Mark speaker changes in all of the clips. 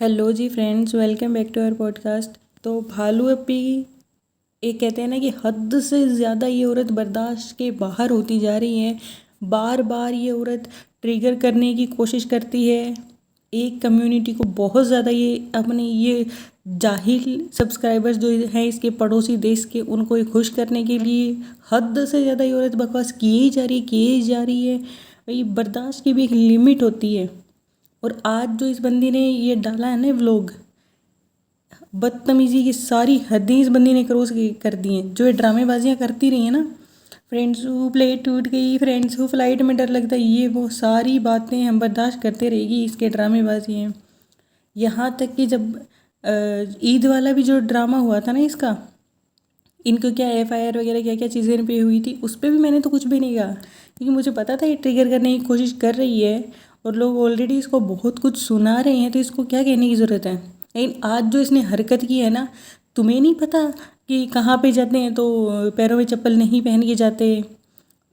Speaker 1: Hello ji friends, welcome back to our podcast. तो भालू अप्पी एक कहते हैं ना कि हद से ज़्यादा ये औरत बर्दाश्त के बाहर होती जा रही है। बार बार ये औरत ट्रिगर करने की कोशिश करती है। एक कम्युनिटी को बहुत ज़्यादा ये अपने ये जाहिल सब्सक्राइबर्स जो हैं इसके पड़ोसी देश के, उनको ये खुश करने के लिए हद से ज़्यादा ये औरत बकवास किए ही जा रही है। भाई बर्दाश्त की भी एक लिमिट होती है। और आज जो इस बंदी ने ये डाला है ना व्लॉग, बदतमीजी की सारी हदें इस बंदी ने क्रॉस कर दी हैं। जो ये ड्रामेबाजियाँ करती रही हैं ना, फ्रेंड्स हु प्लेट टूट गई, फ्रेंड्स हु फ्लाइट में डर लगता है, ये वो सारी बातें हम बर्दाश्त करते रहेगी। इसके ड्रामेबाजी हैं। यहाँ तक कि जब ईद वाला भी जो ड्रामा हुआ था ना इसका, इनको क्या एफआईआर वगैरह क्या क्या चीज़ें पे हुई थी, उस पर भी मैंने तो कुछ भी नहीं कहा, क्योंकि मुझे पता था ये ट्रिगर करने की कोशिश कर रही है और लोग ऑलरेडी इसको बहुत कुछ सुना रहे हैं, तो इसको क्या कहने की ज़रूरत है। लेकिन आज जो इसने हरकत की है ना, तुम्हें नहीं पता कि कहाँ पे जाते हैं तो पैरों में चप्पल नहीं पहन के जाते,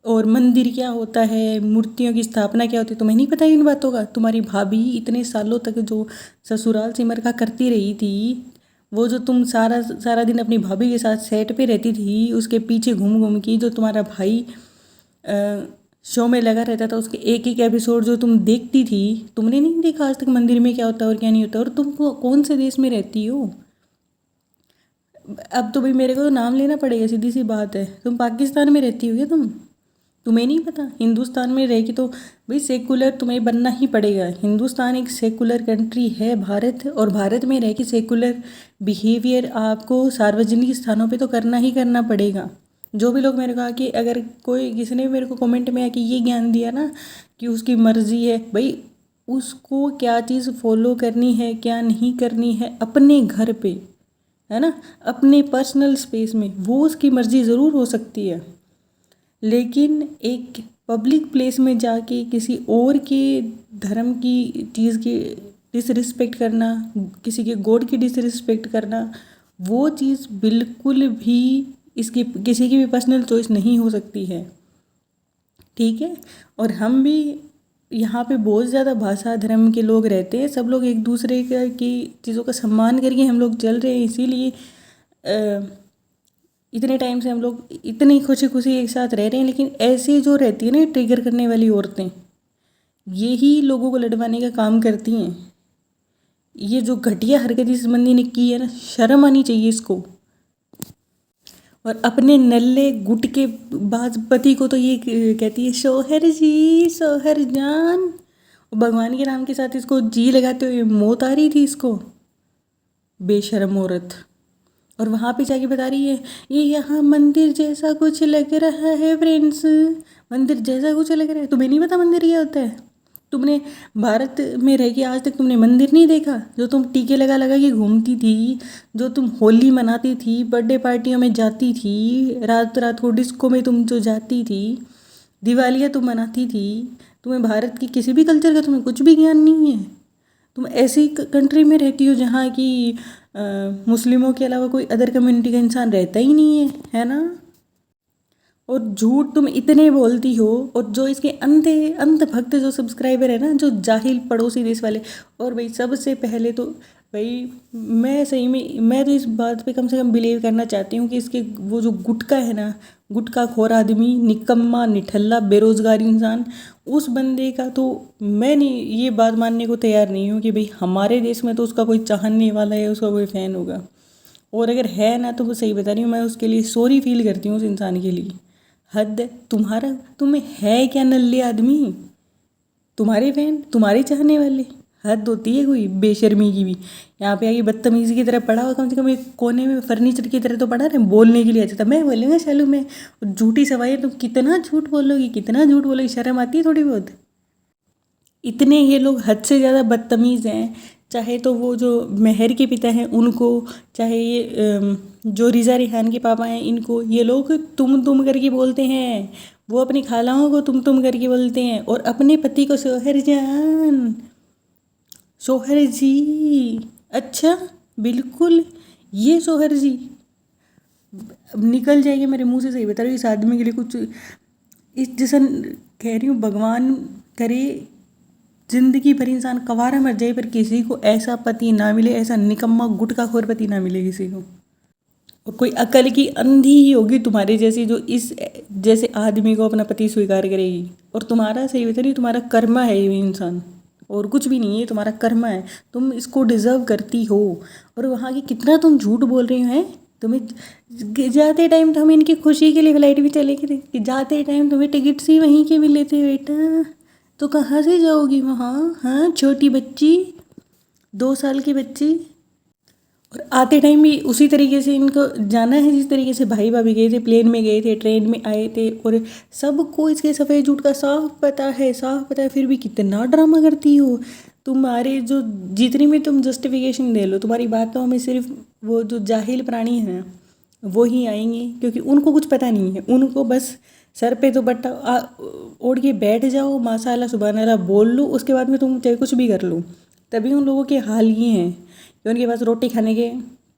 Speaker 1: और मंदिर क्या होता है, मूर्तियों की स्थापना क्या होती है, तुम्हें नहीं पता इन बातों का। तुम्हारी भाभी इतने सालों तक जो ससुराल सिमर का करती रही थी, वो जो तुम सारा सारा दिन अपनी भाभी के साथ सेट पे रहती थी, उसके पीछे घूम घूम की, जो तुम्हारा भाई शो में लगा रहता था, उसके एक एक एपिसोड जो तुम देखती थी, तुमने नहीं देखा आज तक मंदिर में क्या होता है और क्या नहीं होता। और तुम कौन से देश में रहती हो? अब तो भाई मेरे को तो नाम लेना पड़ेगा, सीधी सी बात है। तुम पाकिस्तान में रहती हो क्या? तुम्हें नहीं पता? हिंदुस्तान में रह के तो भाई सेकुलर तुम्हें बनना ही पड़ेगा। हिंदुस्तान एक सेकुलर कंट्री है भारत, और भारत में रह के सेकुलर बिहेवियर आपको सार्वजनिक स्थानों पे तो करना ही करना पड़ेगा। जो भी लोग मेरे को आके, अगर कोई किसी ने मेरे को कमेंट में आके ये ज्ञान दिया ना कि उसकी मर्ज़ी है, भाई उसको क्या चीज़ फॉलो करनी है क्या नहीं करनी है अपने घर पे, है ना, अपने पर्सनल स्पेस में, वो उसकी मर्ज़ी ज़रूर हो सकती है। लेकिन एक पब्लिक प्लेस में जाके किसी और के धर्म की चीज़ की डिसरिस्पेक्ट करना, किसी के गॉड की डिसरिस्पेक्ट करना, वो चीज़ बिल्कुल भी इसकी किसी की भी पर्सनल चॉइस नहीं हो सकती है। ठीक है। और हम भी यहाँ पे बहुत ज़्यादा भाषा धर्म के लोग रहते हैं, सब लोग एक दूसरे का की चीज़ों का सम्मान करके हम लोग चल रहे हैं। इसीलिए इतने टाइम से हम लोग इतनी खुशी खुशी एक साथ रह रहे हैं। लेकिन ऐसे जो रहती है ना ट्रिगर करने वाली औरतें, यही लोगों को लड़वाने का काम करती हैं। ये जो घटिया हरकत इस बंदी ने की है ना, शर्म आनी चाहिए इसको। और अपने नल्ले गुटके बाज पति को तो ये कहती है शोहर जी, शोहर जान। भगवान के नाम के साथ इसको जी लगाते हुए मौत आ रही थी इसको, बेशर्म औरत। और वहाँ पे जाके बता रही है ये यहाँ मंदिर जैसा कुछ लग रहा है फ्रेंड्स, मंदिर जैसा कुछ लग रहा है। तुम्हें नहीं पता मंदिर क्या होता है? तुमने भारत में रह के आज तक तुमने मंदिर नहीं देखा? जो तुम टीके लगा लगा के घूमती थी, जो तुम होली मनाती थी, बर्थडे पार्टियों में जाती थी, रात रात को डिस्को में तुम जो जाती थी, दिवालियाँ तुम मनाती थी, तुम्हें भारत की किसी भी कल्चर का तुम्हें कुछ भी ज्ञान नहीं है। तुम ऐसी कंट्री में रहती हो जहाँ की मुस्लिमों के अलावा कोई अदर कम्युनिटी का इंसान रहता ही नहीं है ना। और झूठ तुम इतने बोलती हो, और जो इसके अंध भक्त जो सब्सक्राइबर है ना, जो जाहिल पड़ोसी देश वाले। और भाई सबसे पहले तो भाई मैं सही में, मैं तो इस बात पे कम से कम बिलीव करना चाहती हूँ कि इसके वो जो गुटखा है ना, गुटखा खोर आदमी, निकम्मा निठल्ला बेरोजगार इंसान, उस बंदे का तो मैं नहीं, ये बात मानने को तैयार नहीं हूँ कि भाई हमारे देश में तो उसका कोई चाहने वाला है, उसका कोई फ़ैन होगा। और अगर है ना, तो वो सही बता रही हूँ, मैं उसके लिए सॉरी फील करती हूँ उस इंसान के लिए। हद है तुम्हारा, तुम्हें है क्या नल्ले आदमी, तुम्हारे फैन, तुम्हारे चाहने वाले। हद होती है कोई बेशर्मी की भी। यहाँ पे आके बदतमीजी की तरह पड़ा हुआ, कम से कम एक कोने में फर्नीचर की तरह तो पड़ा रहे, बोलने के लिए अच्छा था। मैं बोलूँगा शालू में, और झूठी सवाई तुम कितना झूठ बोलोगी, कितना झूठ बोलोगी, शर्म आती है थोड़ी बहुत? इतने ये लोग हद से ज़्यादा बदतमीज़ हैं। चाहे तो वो जो मेहर के पिता हैं उनको, चाहे ये जो रिज़ा रिहान के पापा हैं इनको, ये लोग तुम करके बोलते हैं। वो अपनी खालाओं को तुम करके बोलते हैं, और अपने पति को शोहर जान, शोहर जी। अच्छा, बिल्कुल, ये शोहर जी अब निकल जाएगी मेरे मुंह से, सही बता रही हूँ। इस आदमी के लिए कुछ इस जैसा कह रही हूँ, भगवान करे जिंदगी भर इंसान कवारा मर जाए पर किसी को ऐसा पति ना मिले, ऐसा निकम्मा गुटखाखोर पति ना मिले किसी को। और कोई अकल की अंधी ही होगी तुम्हारे जैसी जो इस जैसे आदमी को अपना पति स्वीकार करेगी। और तुम्हारा सही बता रही, तुम्हारा कर्मा है ये इंसान, और कुछ भी नहीं है, तुम्हारा कर्मा है, तुम इसको डिज़र्व करती हो। और वहाँ की कितना तुम झूठ बोल रही हो हैं। तुम्हें जाते टाइम तो हम इनकी खुशी के लिए फ्लाइट भी चले गए कि जाते टाइम तुम्हें टिकट्स ही वहीं के मिले थे बेटा, तो कहाँ से जाओगी वहाँ। हाँ, छोटी बच्ची, 2 साल की बच्ची। और आते टाइम भी उसी तरीके से इनको जाना है जिस तरीके से भाई भाभी गए थे, प्लेन में गए थे, ट्रेन में आए थे। और सबको इसके सफ़ेद झूठ का साफ पता है, साफ पता है, फिर भी कितना ड्रामा करती हो। तुम्हारे जो जितनी भी तुम जस्टिफिकेशन दे लो, तुम्हारी बातों में सिर्फ वो जो जाहिल प्राणी हैं वो ही आएंगे, क्योंकि उनको कुछ पता नहीं है। उनको बस सर पे दुपट्टा ओढ़ के बैठ जाओ, माशाल्लाह सुभान अल्लाह बोल लो, उसके बाद में तुम चाहे कुछ भी कर लो। तभी उन लोगों के हाल ये हैं कि उनके पास रोटी खाने के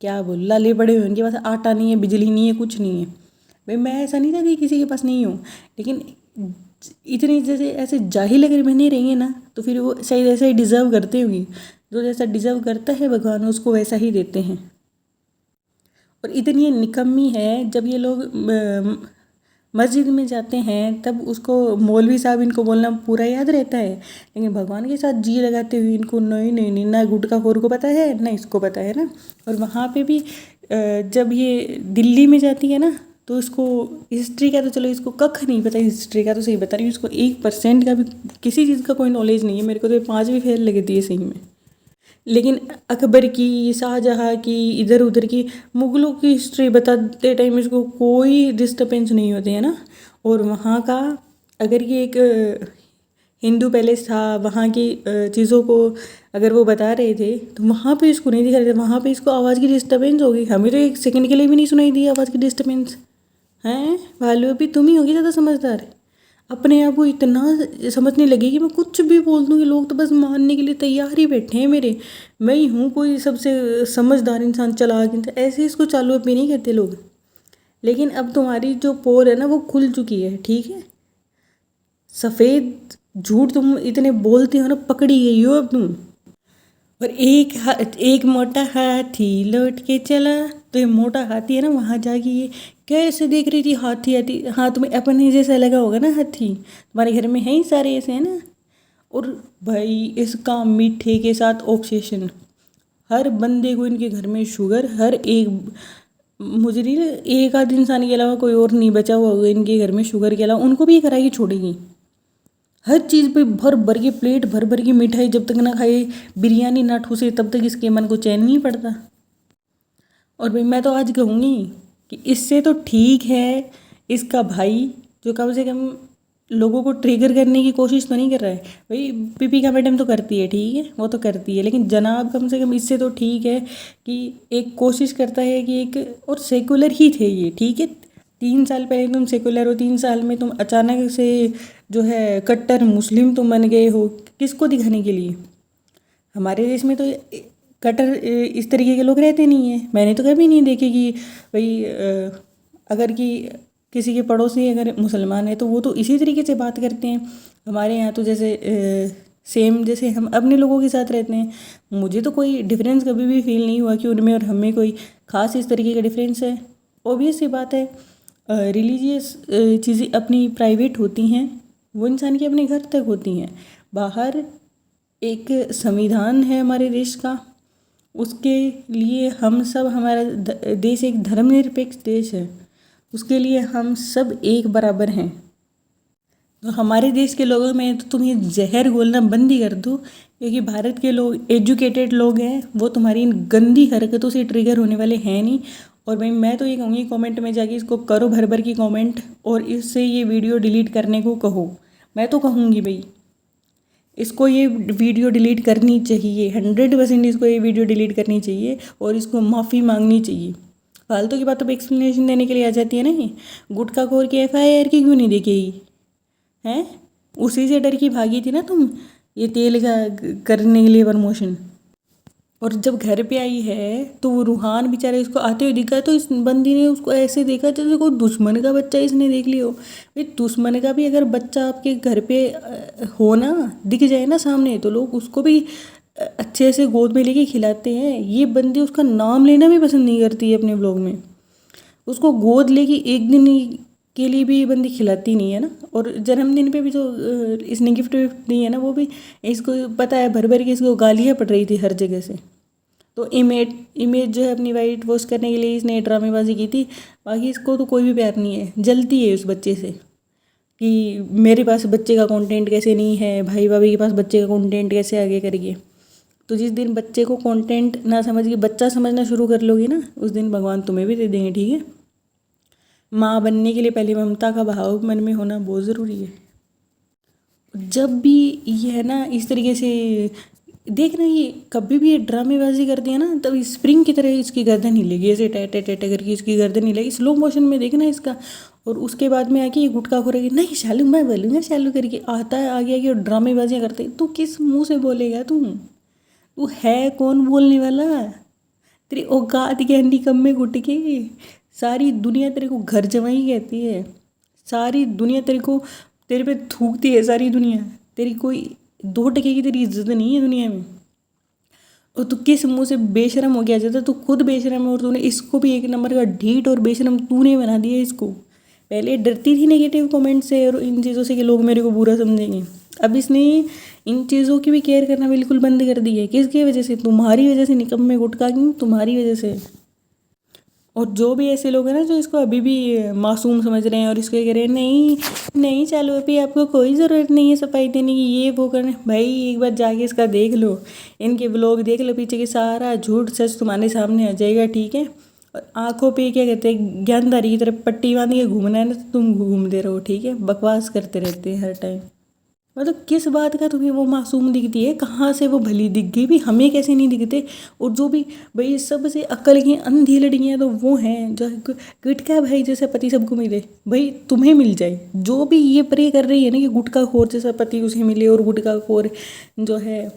Speaker 1: क्या बोल लाले पड़े हुए, उनके पास आटा नहीं है, बिजली नहीं है, कुछ नहीं है। भाई मैं ऐसा नहीं था कि किसी के पास नहीं हूँ, लेकिन इतनी जैसे ऐसे जाहिल अगर बने रहेंगे ना तो फिर वो सही ऐसा ही डिज़र्व करते होंगे। जो जैसा डिज़र्व करता है भगवान उसको वैसा ही देते हैं। और इतनी निकम्मी है, जब ये लोग मस्जिद में जाते हैं तब उसको मौलवी साहब इनको बोलना पूरा याद रहता है, लेकिन भगवान के साथ जी लगाते हुए इनको नहीं नहीं नहीं, ना गुटखाखोर को पता है ना इसको पता है ना। और वहाँ पे भी जब ये दिल्ली में जाती है ना तो इसको हिस्ट्री का तो चलो इसको कख नहीं पता, हिस्ट्री का तो सही बता रही हूँ, इसको 1% का भी किसी चीज़ का कोई नॉलेज नहीं है। मेरे को तो 5 भी फेल लगी थी सही में। लेकिन अकबर की, शाहजहाँ की, इधर उधर की, मुग़लों की हिस्ट्री बताते टाइम इसको कोई डिस्टर्बेंस नहीं होते हैं ना। और वहाँ का अगर ये एक हिंदू पैलेस था, वहाँ की चीज़ों को अगर वो बता रहे थे तो वहाँ पे इसको नहीं दिखा रहे थे, वहाँ पे इसको आवाज़ की डिस्टर्बेंस होगी। हमें तो 1 सेकंड के लिए भी नहीं सुनाई दी आवाज़ की डिस्टर्बेंस। हैं भालू, अभी तुम ही होगी ज़्यादा समझदार। अपने आप को इतना समझने लगी कि मैं कुछ भी बोल दूँगी, लोग तो बस मानने के लिए तैयार ही बैठे हैं मेरे। मैं ही हूँ कोई सबसे समझदार इंसान, चालाक इंसान, ऐसे इसको चालू अभी नहीं कहते लोग। लेकिन अब तुम्हारी जो पोल है ना वो खुल चुकी है, ठीक है। सफ़ेद झूठ तुम इतने बोलते हो ना, पकड़ी गई हो अब तुम। और एक मोटा हाथी लौट के चला, तो ये मोटा हाथी है ना वहाँ जाके ये कैसे देख रही थी, हाथी हाथी। हाँ, तुम्हें अपने जैसा लगा होगा ना हाथी, तुम्हारे घर में है ही सारे ऐसे हैं ना। और भाई इसका मीठे के साथ ऑब्सेशन, हर बंदे को इनके घर में शुगर, हर एक, मुझे नहीं एक आध इंसान के अलावा कोई और नहीं बचा हुआ होगा इनके घर में शुगर के अलावा, उनको भी ये कराई छोड़ेगी। हर चीज़ पे भर भर के प्लेट, भर भर की मिठाई, जब तक ना खाए, बिरयानी ना ठूसे तब तक इसके मन को चैन नहीं पड़ता। और भाई मैं तो आज कहूँगी कि इससे तो ठीक है इसका भाई, जो कम से कम लोगों को ट्रिगर करने की कोशिश तो नहीं कर रहा है। भाई दीपिका मैडम तो करती है, ठीक है, वो तो करती है, लेकिन जनाब कम से कम इससे तो ठीक है कि एक कोशिश करता है कि एक, और सेकुलर ही थे ये, ठीक है। 3 साल पहले तुम सेकुलर हो, 3 साल में तुम अचानक से जो है कट्टर मुस्लिम तुम बन गए हो, किसको दिखाने के लिए। हमारे देश में तो कट्टर इस तरीके के लोग रहते नहीं हैं। मैंने तो कभी नहीं देखे कि भाई अगर कि किसी के पड़ोसी अगर मुसलमान है तो वो तो इसी तरीके से बात करते हैं। हमारे यहाँ तो जैसे सेम जैसे हम अपने लोगों के साथ रहते हैं, मुझे तो कोई डिफरेंस कभी भी फील नहीं हुआ कि उनमें और हमें कोई ख़ास इस तरीके का डिफरेंस है। ऑब्वियस सी बात है, रिलीजियस चीज़ें अपनी प्राइवेट होती हैं, वो इंसान के अपने घर तक होती हैं। बाहर एक संविधान है हमारे देश का, उसके लिए हम सब, हमारा देश एक धर्मनिरपेक्ष देश है, उसके लिए हम सब एक बराबर हैं। तो हमारे देश के लोगों में तो तुम ये जहर घोलना बंद ही कर दो, क्योंकि भारत के लोग एजुकेटेड लोग हैं, वो तुम्हारी इन गंदी हरकतों से ट्रिगर होने वाले हैं नहीं। और भाई मैं तो ये कहूँगी कमेंट में जाके इसको करो भर भर की कमेंट, और इससे ये वीडियो डिलीट करने को कहो। मैं तो कहूँगी भाई इसको ये वीडियो डिलीट करनी चाहिए, 100% इसको ये वीडियो डिलीट करनी चाहिए और इसको माफ़ी मांगनी चाहिए। फालतू की बातों पे एक्सप्लेनेशन देने के लिए आ जाती है ना ये। गुटखाखोर की FIR की क्यों नहीं देखेगी हैं? उसी से डर की भागी थी ना तुम, ये तेल का करने के लिए प्रमोशन। और जब घर पे आई है तो वो रूहान बेचारे उसको आते हुए दिखा, तो इस बंदी ने उसको ऐसे देखा जैसे कोई दुश्मन का बच्चा इसने देख लिया हो। भाई दुश्मन का भी अगर बच्चा आपके घर पे हो ना, दिख जाए ना सामने, तो लोग उसको भी अच्छे से गोद में लेके खिलाते हैं। ये बंदी उसका नाम लेना भी पसंद नहीं करती है अपने ब्लॉग में। उसको गोद लेके एक दिन के लिए भी ये बंदी खिलाती नहीं है ना। और जन्मदिन पे भी जो इसने गिफ्ट विफ्ट दी है ना, वो भी इसको पता है भर भर के इसको गालियाँ पड़ रही थी हर जगह से। तो इमेज इमेज जो है अपनी वाइट वॉश करने के लिए इसने ड्रामेबाजी की थी। बाकी इसको तो कोई भी प्यार नहीं है, जलती है उस बच्चे से कि मेरे पास बच्चे का कंटेंट कैसे नहीं है, भाई भाभी के पास बच्चे का कंटेंट कैसे आगे करिए। तो जिस दिन बच्चे को कंटेंट ना समझ के बच्चा समझना शुरू कर लोगी ना, उस दिन भगवान तुम्हें भी दे देंगे, ठीक है। माँ बनने के लिए पहले ममता का भाव मन में होना बहुत ज़रूरी है। जब भी ये है ना इस तरीके से देखना, ये कभी भी ये ड्रामेबाजी करती है ना, तब स्प्रिंग की तरह इसकी गर्दन हिलेगी, ऐसे टैटे टैटे करके इसकी गर्दन हिलेगी, स्लो मोशन में देखना इसका। और उसके बाद में आके ये गुटखा खोरेगी, नहीं शालू मैं बोलूँगा शालू करके आता है आगे आगे और ड्रामेबाजियाँ करते। तू किस मुंह से बोलेगा? तू है कौन बोलने वाला? तेरी औकात के हंडी कम में घुट के सारी दुनिया तेरे को घर जमाई कहती है। सारी दुनिया तेरे को, तेरे पे थूकती है सारी दुनिया। तेरी कोई 2 टके की तेरी इज्जत नहीं है दुनिया में। और तू किस मुंह से बेशरम हो गया? जाता तू खुद बेशरम है और तूने इसको भी एक नंबर का ढीठ और बेशरम तूने बना दिया इसको। पहले डरती थी नेगेटिव कमेंट से और इन चीज़ों से कि लोग मेरे को बुरा समझेंगे। अब इसने इन चीज़ों की भी केयर करना बिल्कुल बंद कर दी है। किसकी वजह से? तुम्हारी वजह से। निकम्मे गुटखा की तुम्हारी वजह से। और जो भी ऐसे लोग हैं ना जो इसको अभी भी मासूम समझ रहे हैं और इसको कह रहे हैं नहीं नहीं चालू अभी आपको कोई ज़रूरत नहीं है सफाई देने की, ये वो करने, भाई एक बार जाके इसका देख लो, इनके व्लॉग देख लो, पीछे के सारा झूठ सच तुम्हारे सामने आ जाएगा, ठीक है। और आंखों पे क्या कहते हैं, ज्ञानदारी की तरफ पट्टी बांध के घूमना है ना, तो तुम घूमते रहो, ठीक है। बकवास करते रहते हैं हर टाइम। मतलब किस बात का तुम्हें वो मासूम दिखती है? कहाँ से वो भली दिख गई भी? हमें कैसे नहीं दिखते? और जो भी भाई सबसे अक्ल की अंधी लड़कियाँ तो वो हैं जो गुटखा भाई जैसा पति सबको मिले। भाई तुम्हें मिल जाए, जो भी ये प्रे कर रही है ना कि गुटखा खोर जैसा पति उसे मिले और गुटखा खोर जो है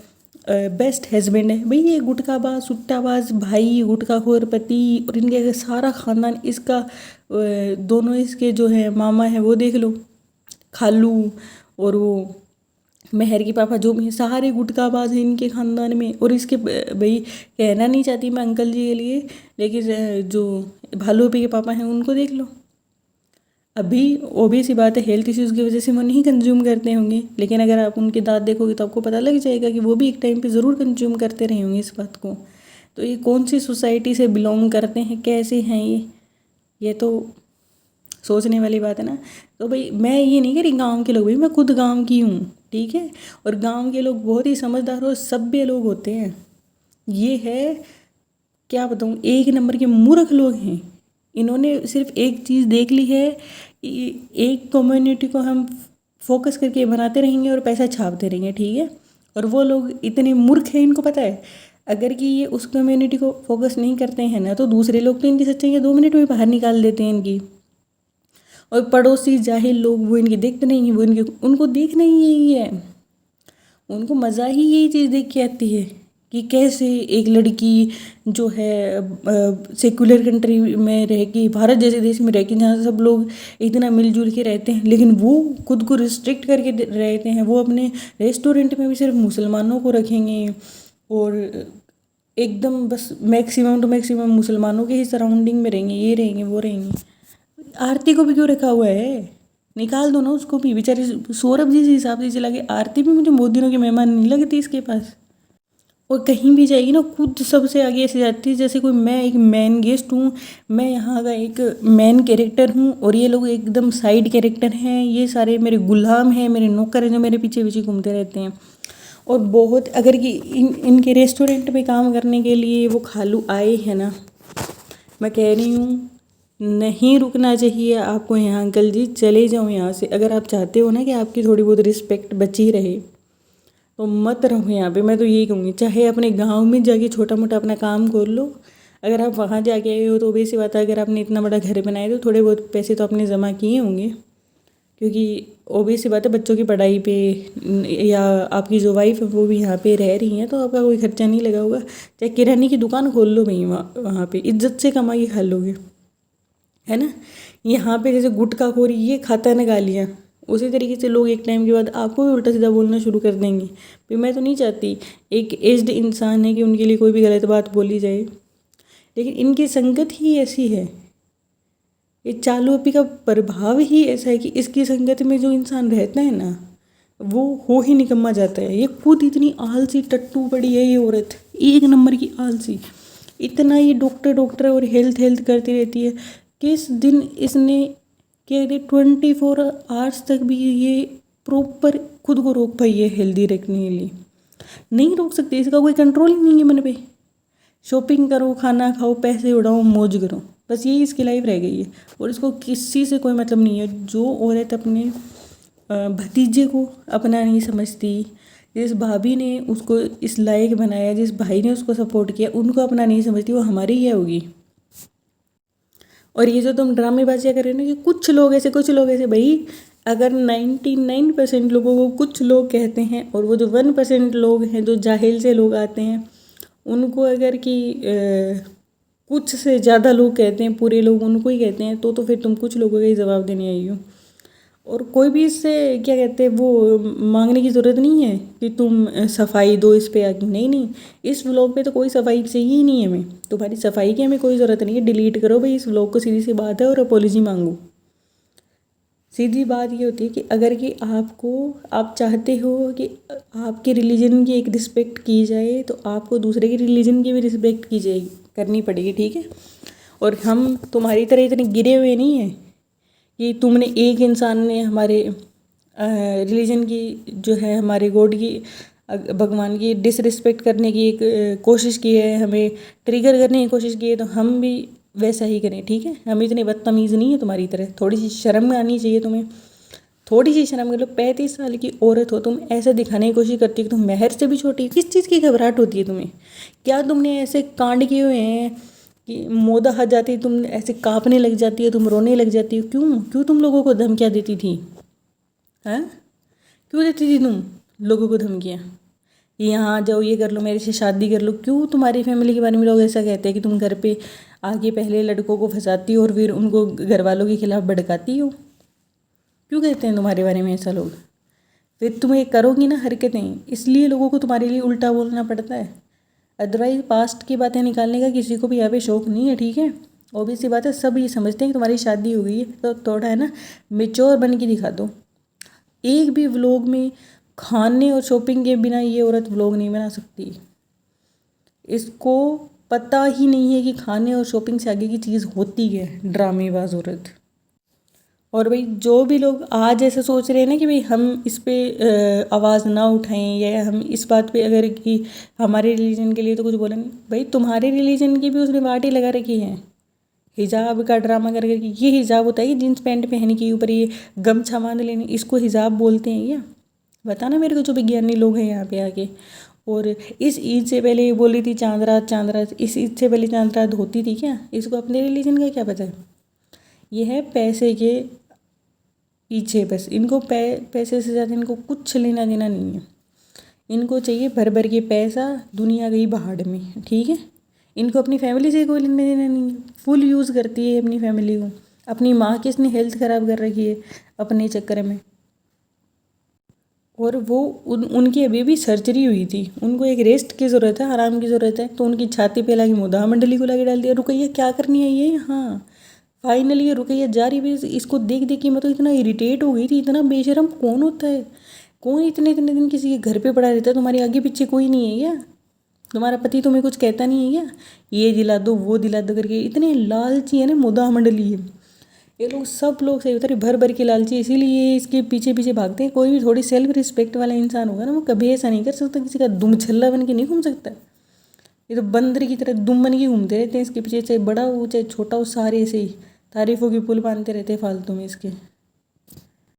Speaker 1: बेस्ट हस्बैंड है। भाई ये गुटखाबाज सुट्टाबाज भाई, गुटखाखोर पति और इनके सारा खानदान इसका, दोनों इसके जो है मामा है वो देख लो, खालू और वो मेहर के पापा, जो भी सारे गुटखाबाज हैं इनके ख़ानदान में। और इसके भाई कहना नहीं चाहती मैं अंकल जी के लिए, लेकिन जो भालू के पापा हैं उनको देख लो। अभी ओबी सी बात है हेल्थ इश्यूज़ की वजह से वो नहीं कंज्यूम करते होंगे, लेकिन अगर आप उनके दांत देखोगे तो आपको पता लग जाएगा कि वो भी एक टाइम पे ज़रूर कंज्यूम करते रहे होंगे इस बात को। तो ये कौन सी सोसाइटी से बिलोंग करते हैं, कैसे हैं ये तो सोचने वाली बात है ना। तो भाई मैं ये नहीं कह रही गाँव के लोग, भाई मैं खुद गाँव की हूँ, ठीक है। और गांव के लोग बहुत ही समझदार और सभ्य लोग होते हैं। ये है क्या बताऊँ, एक नंबर के मूर्ख लोग हैं। इन्होंने सिर्फ एक चीज़ देख ली है, एक कम्युनिटी को हम फोकस करके बनाते रहेंगे और पैसा छापते रहेंगे, ठीक है। और वो लोग इतने मूर्ख हैं, इनको पता है अगर कि ये उस कम्युनिटी को फोकस नहीं करते हैं ना, तो दूसरे लोग तो इनकी सच्चाई 2 मिनट में बाहर निकाल देते हैं इनकी। और पड़ोसी जाहिल लोग वो इनके देखते नहीं हैं, वो इनके उनको देखना ही यही है। उनको मज़ा ही यही चीज़ देख के आती है कि कैसे एक लड़की जो है सेकुलर कंट्री में रह के, भारत जैसे देश में रह के, जहाँ सब लोग इतना मिलजुल के रहते हैं, लेकिन वो खुद को रिस्ट्रिक्ट करके रहते हैं। वो अपने रेस्टोरेंट में भी सिर्फ मुसलमानों को रखेंगे और एकदम बस मैक्सिमम टू मैक्सिमम मुसलमानों के ही सराउंडिंग में रहेंगे, ये रहेंगे वो रहेंगे। आरती को भी क्यों रखा हुआ है? निकाल दो ना उसको भी, बेचारी सौरभ जी से हिसाब से चला गया। आरती भी मुझे बहुत दिनों की मेहमान नहीं लगती इसके पास। और कहीं भी जाएगी ना खुद सबसे आगे ऐसे जाती है जैसे कोई मैं एक मेन गेस्ट हूँ, मैं यहाँ का एक मेन कैरेक्टर हूँ और ये लोग एकदम साइड कैरेक्टर हैं, ये सारे मेरे गुलाम हैं, मेरे नौकर हैं जो मेरे पीछे पीछे घूमते रहते हैं। और बहुत अगर कि इनके रेस्टोरेंट में काम करने के लिए वो खालू आए हैं ना, मैं कह रही हूँ नहीं रुकना चाहिए आपको यहाँ। अंकल जी चले जाओ यहाँ से, अगर आप चाहते हो ना कि आपकी थोड़ी बहुत रिस्पेक्ट बची रहे तो मत रहो यहाँ पे। मैं तो यही कहूँगी, चाहे अपने गांव में जाके छोटा मोटा अपना काम कर लो। अगर आप वहाँ जाके आए हो तो वैसी बात है, अगर आपने इतना बड़ा घर बनाया तो थोड़े बहुत पैसे तो आपने जमा किए होंगे, क्योंकि ऑब्वियस सी बात है, बच्चों की पढ़ाई पे या आपकी जो वाइफ है वो भी यहाँ पे रह रही हैं, तो आपका कोई खर्चा नहीं लगा होगा। चाहे किराने की दुकान खोल लो भाई, वहाँ पे इज्जत से कमा के खा लोगे, है ना। यहाँ पे जैसे गुटखा खोरी ये खाता है ना गालियाँ, उसी तरीके से लोग एक टाइम के बाद आपको भी उल्टा सीधा बोलना शुरू कर देंगे। फिर मैं तो नहीं चाहती एक एज्ड इंसान है कि उनके लिए कोई भी गलत बात बोली जाए, लेकिन इनकी संगत ही ऐसी है, ये चालू अपी का प्रभाव ही ऐसा है कि इसकी संगत में जो इंसान रहता है ना, वो हो ही निकम्मा जाता है। ये खुद इतनी आलसी टट्टू पड़ी है ये औरत, एक नंबर की आलसी। इतना ये डॉक्टर डॉक्टर और हेल्थ हेल्थ करती रहती है। किस दिन इसने क्या कहते 24 आवर्स तक भी ये प्रॉपर खुद को रोक पाई है हेल्दी रखने के लिए? नहीं रोक सकती, इसका कोई कंट्रोल ही नहीं है मन पे। शॉपिंग करो, खाना खाओ, पैसे उड़ाओ, मौज करो, बस यही इसकी लाइफ रह गई है। और इसको किसी से कोई मतलब नहीं है। जो औरत अपने भतीजे को अपना नहीं समझती, जिस भाभी ने उसको इस लायक बनाया, जिस भाई ने उसको सपोर्ट किया, उनको अपना नहीं समझती, वो हमारी क्या होगी। और ये जो तुम ड्रामेबाजियाँ कर रहे हो ना कि कुछ लोग ऐसे कुछ लोग ऐसे, भाई अगर 99% लोगों को कुछ लोग कहते हैं, और वो जो 1% लोग हैं जो जाहिल से लोग आते हैं उनको अगर कि कुछ से ज़्यादा लोग कहते हैं, पूरे लोग उनको ही कहते हैं, तो फिर तुम कुछ लोगों का ही जवाब देने आई हो। और कोई भी इससे क्या कहते हैं वो मांगने की ज़रूरत नहीं है कि तुम सफाई दो इस पे आके। नहीं नहीं, इस व्लॉग पे तो कोई सफाई चाहिए ही नहीं है हमें, तुम्हारी सफाई की हमें कोई ज़रूरत नहीं है। डिलीट करो भाई इस व्लॉग को, सीधी सी बात है, और अपॉलॉजी मांगो। सीधी बात ये होती है कि अगर कि आप चाहते हो कि आपके रिलीजन की एक रिस्पेक्ट की जाए, तो आपको दूसरे के रिलीजन की भी रिस्पेक्ट की जाएगी, करनी पड़ेगी, ठीक है। और हम तुम्हारी तरह इतने गिरे हुए नहीं हैं कि तुमने एक इंसान ने हमारे रिलीजन की जो है, हमारे गॉड की, भगवान की डिसरिस्पेक्ट करने की एक कोशिश की है, हमें ट्रिगर करने की कोशिश की है, तो हम भी वैसा ही करें, ठीक है। हम इतने बदतमीज़ नहीं है तुम्हारी तरह। थोड़ी सी शर्म आनी चाहिए तुम्हें, थोड़ी सी शर्म कर लो। 35 साल की औरत हो तुम, ऐसा दिखाने की कोशिश करती हो कि तुम महर से भी छोटी। किस चीज़ की घबराहट होती है तुम्हें? क्या तुमने ऐसे कांड किए हुए हैं कि मोदा आ जाती, तुम ऐसे कांपने लग जाती हो, तुम रोने लग जाती हो? क्यों क्यों तुम लोगों को धमकियाँ देती थी? हैं, क्यों देती थी तुम लोगों को धमकियाँ? यहाँ आ जाओ, ये कर लो, मेरे से शादी कर लो। क्यों तुम्हारी फैमिली के बारे में लोग ऐसा कहते हैं कि तुम घर पे आगे पहले लड़कों को फंसाती हो और फिर उनको घर वालों के खिलाफ भड़काती हो? क्यों कहते हैं तुम्हारे बारे में ऐसा लोग? फिर तुम ये करोगी ना हरकतें, इसलिए लोगों को तुम्हारे लिए उल्टा बोलना पड़ता है। अदरवाइज पास्ट की बातें निकालने का किसी को भी यहाँ पे शौक नहीं है, ठीक है। ऑब्वियस सी बात है, सब ये समझते हैं कि तुम्हारी शादी हो गई है, तो थोड़ा है ना मेच्योर बन के दिखा दो। एक भी व्लॉग में खाने और शॉपिंग के बिना ये औरत व्लॉग नहीं बना सकती। इसको पता ही नहीं है कि खाने और शॉपिंग से आगे की चीज़ होती है, ड्रामेबाज औरत। और भाई जो भी लोग आज ऐसा सोच रहे हैं ना कि भाई हम इस पे आवाज़ ना उठाएं, या हम इस बात पे अगर कि हमारे रिलीजन के लिए तो कुछ बोला नहीं, भाई तुम्हारे रिलीजन की भी उसने वाटी लगा रखी है। हिजाब का ड्रामा करके, ये हिजाब होता है कि जीन्स पैंट पहन के ऊपर ये गमछा बांध लेने, इसको हिजाब बोलते हैं क्या? बताना मेरे को जो विज्ञानी लोग हैं यहाँ पे आके। और इस ईद से पहले ये बोली थी चांद रात चांद रात, इस ईद से पहले चांद रात होती थी क्या? इसको अपने रिलीजन का क्या पता है? ये है पैसे के पीछे, बस इनको पैसे से ज़्यादा इनको कुछ लेना देना नहीं है। इनको चाहिए भर भर के पैसा, दुनिया गई पहाड़ में, ठीक है। इनको अपनी फैमिली से कोई लेना देना नहीं है। फुल यूज़ करती है अपनी फैमिली को। अपनी माँ की इसने हेल्थ ख़राब कर रखी है अपने चक्कर में। और वो उनकी अभी भी सर्जरी हुई थी, उनको एक रेस्ट की ज़रूरत है, आराम की ज़रूरत है, तो उनकी छाती पे लाके मुदा मंडली को लाके डाल दिया। रुकैया क्या करनी है ये यहाँ? फाइनली ये रुकैया जा रही भी, इसको देख देख के मैं तो इतना इरिटेट हो गई थी। इतना बेशरम कौन होता है? कौन इतने इतने दिन किसी के घर पे पड़ा रहता है? तुम्हारे आगे पीछे कोई नहीं है क्या? तुम्हारा पति तुम्हें कुछ कहता नहीं है क्या? ये दिला दो वो दिला दो करके इतने लालची है ना, मुदा मंडली है ये लोग। सब लोग सही होता है भर भर के लालची, इसीलिए ये इसके पीछे पीछे भागते हैं। कोई भी थोड़ी सेल्फ रिस्पेक्ट वाला इंसान होगा ना, वो कभी ऐसा नहीं कर सकता, किसी का दुम छल्ला बन के नहीं घूम सकता। ये तो बंदर की तरह दुम बन के घूमते रहते हैं इसके पीछे, चाहे बड़ा हो चाहे छोटा हो, सारे ऐसे ही तारीफों की पुल बांधते रहते हैं फालतू में इसके।